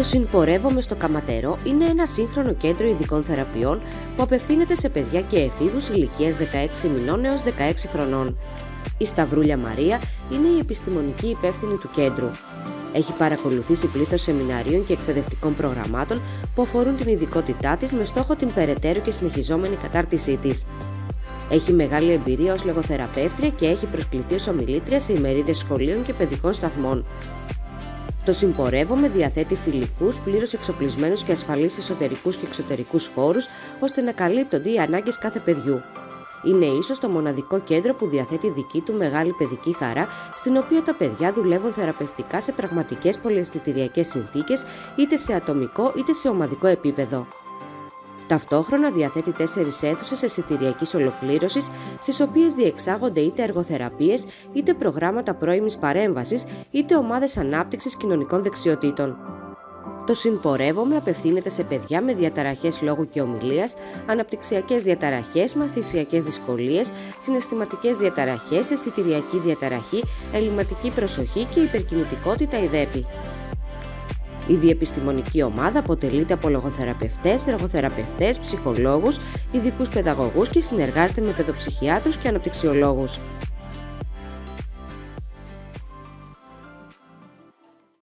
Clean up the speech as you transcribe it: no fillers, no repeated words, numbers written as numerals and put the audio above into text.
Το Συμπορεύομαι στο Καματερό είναι ένα σύγχρονο κέντρο ειδικών θεραπείων που απευθύνεται σε παιδιά και εφήβους ηλικίας 16 μηνών έως 16 χρονών. Η Σταυρούλια Μαρία είναι η επιστημονική υπεύθυνη του κέντρου. Έχει παρακολουθήσει πλήθος σεμιναρίων και εκπαιδευτικών προγραμμάτων που αφορούν την ειδικότητά της με στόχο την περαιτέρω και συνεχιζόμενη κατάρτισή της. Έχει μεγάλη εμπειρία ως λογοθεραπεύτρια και έχει προσκληθεί ως ομιλήτρια σε ημερίδες σχολείων και παιδικών σταθμών. Το Συμπορεύομαι διαθέτει φιλικούς, πλήρως εξοπλισμένους και ασφαλείς εσωτερικούς και εξωτερικούς χώρους, ώστε να καλύπτονται οι ανάγκες κάθε παιδιού. Είναι ίσως το μοναδικό κέντρο που διαθέτει δική του μεγάλη παιδική χαρά, στην οποία τα παιδιά δουλεύουν θεραπευτικά σε πραγματικές πολυαισθητηριακές συνθήκες, είτε σε ατομικό είτε σε ομαδικό επίπεδο. Ταυτόχρονα διαθέτει 4 αίθουσες αισθητηριακής ολοκλήρωσης, στις οποίες διεξάγονται είτε εργοθεραπείες, είτε προγράμματα πρώιμης παρέμβασης, είτε ομάδες ανάπτυξης κοινωνικών δεξιοτήτων. Το Συμπορεύομαι απευθύνεται σε παιδιά με διαταραχές λόγου και ομιλίας, αναπτυξιακές διαταραχές, μαθησιακές δυσκολίες, συναισθηματικές διαταραχές, αισθητηριακή διαταραχή, ελλειμματική προσοχή και υπερκινητικότητα ιδέπη. Η διεπιστημονική ομάδα αποτελείται από λογοθεραπευτές, εργοθεραπευτές, ψυχολόγους, ειδικούς παιδαγωγούς και συνεργάζεται με παιδοψυχιάτρους και αναπτυξιολόγους.